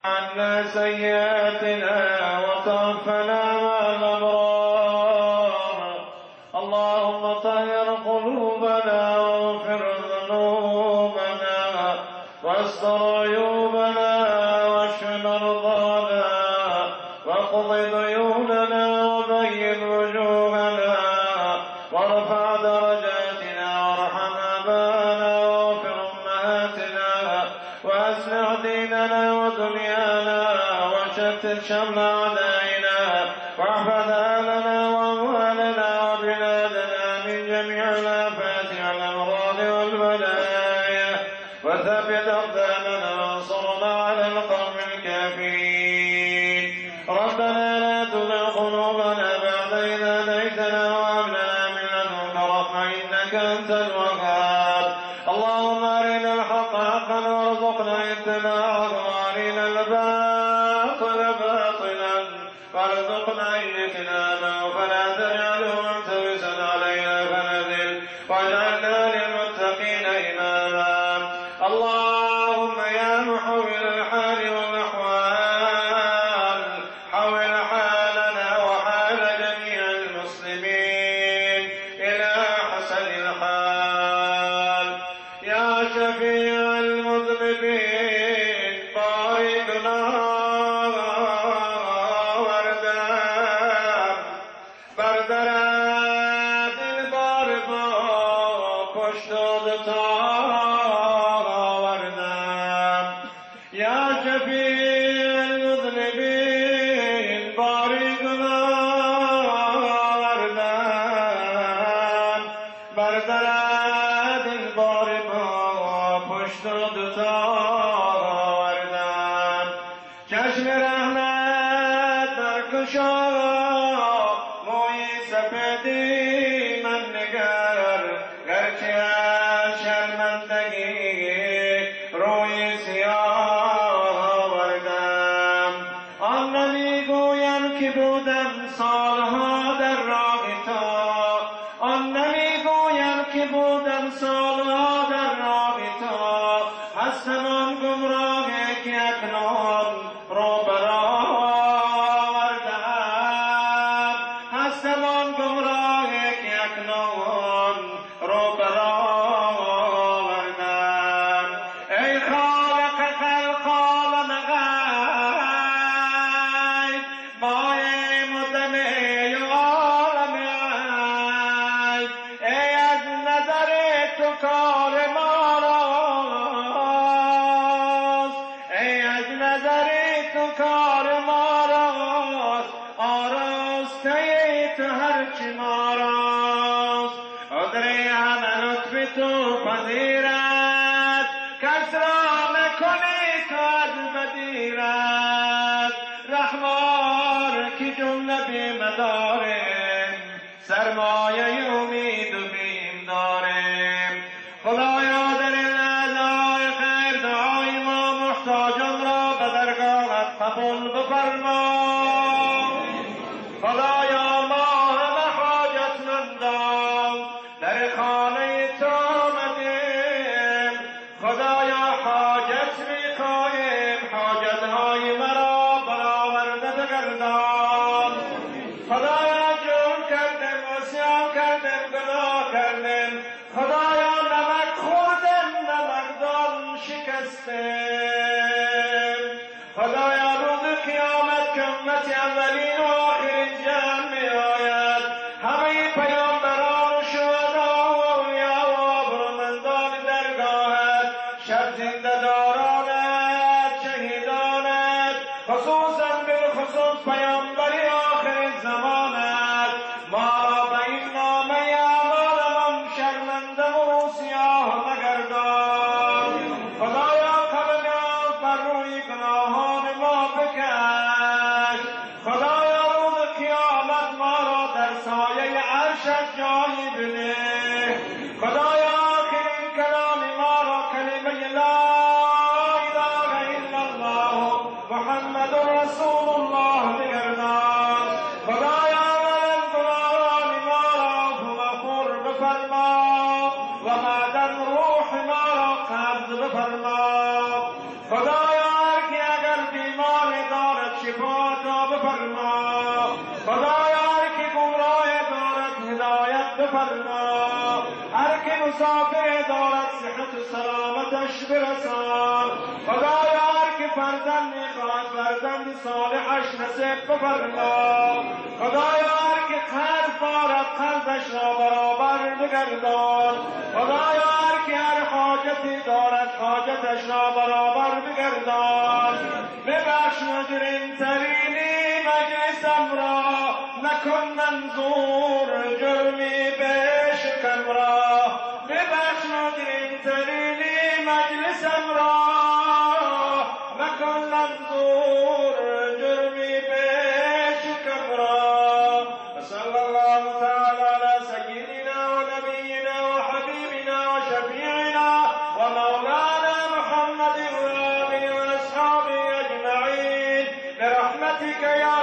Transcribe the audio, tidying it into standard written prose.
عنا سيئاتنا وتوفنا مع الأبرار. اللهم طهر قلوبنا واغفر ذنوبنا واستر عيوبنا واشف مرضانا واقض ديوننا وبين وجوهنا وارفع درجاتنا وارحم آباءنا واغفر أمهاتنا وأصلح ديننا ودنيانا وشتت شمل أعدائنا واحفظ أهلنا وأموالنا وبلادنا من جميع الآفات والأمراض والبلايا وثبت أقدامنا وانصرنا على القوم الكافرين. ربنا لا تزغ قلوبنا بعد إذ هديتنا وهب لنا من لدنك رحمة إنك أنت الوهاب. اللهم أرنا الحق حقا وارزقنا اتباعه وأرنا الباطل باطلا وارزقنا اجتنابه فلا تجعله ملتبسا علينا فنذل واجعلنا للمتقين إماما. اللهم يا محول الحال والأحوال حول حالنا وحال جميع المسلمين إلى حسن الحال. يا شفيع المذنبين باركنا وردام بردرات الباربا پشتودتا وردام. يا شفيع المذنبين باركنا وردام بردرات الباربا پشتودتا وردام. چشم رحمت برکشا موی سپیدی من نگر گرچه از شرمندگی روی سیاه وردم. آن نمیگویم که بودم سالها در راه تو، آن نمیگویم که بودم سالها در راه تو. هستم آن گمراهی که اکنون رو برآوردم، هستم آن گمراهی که اکنون رو برآوردم. ای خالق خلق عالم غیب مایه مدمه عالم غیب، ای از نظر تو کار ما راست، ای از نظر تو کار ما راست، آراسته تو هرچی ما راست. قدر همه لطف تو پذیرد، کس را نکنی تو از بدیرد. رحمان که جمله بیمه داریم، سرمایه امید و بیم داریم. خدایا در لحظه‌های خیر دعای ما محتاجان را به درگاهت قبول بفرما. خدایا ما همه حاجتمندان در خانه تو آمدیم. خدایا حاجت می‌خواهیم، حاجت‌های مرا برآورده بگردان. خدایا جرم کردیم، عصیان کردیم، گناه کردیم. خدایا نمک خوردیم، نمکدان شکستیم. خدایا روز قیامت که امت اولین و آخرین جمع می آید، همه پیامبران و شهدا و اولیا و ابرومندان درگاهت، شب زنده دارانت، شهیدانت، خصوصا بالخصوص پیامبری آخر زمانت، ما را به این نامه اعمالمان شرمنده و سیاه مگردان. خدایا قلم بر روی گناهان ما بکش. خدایا روز قیامت ما را در سایه عرشت جای بده. خدایا آخرین کلام ما را کلمه لا اله الا الله محمد رسول الله بگردان. خدایا اولین گناهان ما را مغفور بفرما و بعدا روح ما را قبض بفرما. خدایا هر کی اگر بیمار شفاعتا بفرما خدایا هر که گمراه دارد هدایت بفرما هر که مسافر دارد صحت و سلامتش برسان خدایا هر که فرزند میخواهد فرزند صالحش نصیب بفرما خدایا هر که قرض دارد قرضش را برابر بگردان خدایا هر که هر حاجتی دارد حاجتش را برابر بگردان ببخش مجرم ترینی مجلسم را نکن منظور جرمی بشکم را ببخش مجرم ترینی مجلسم را نکن منظور جرمی بشکم را صلی الله تعالی علی سیدنا و نبینا و حبیبنا و شفیعنا و مولانا محمد و آله و اصحابه اجمعین برحمتك یا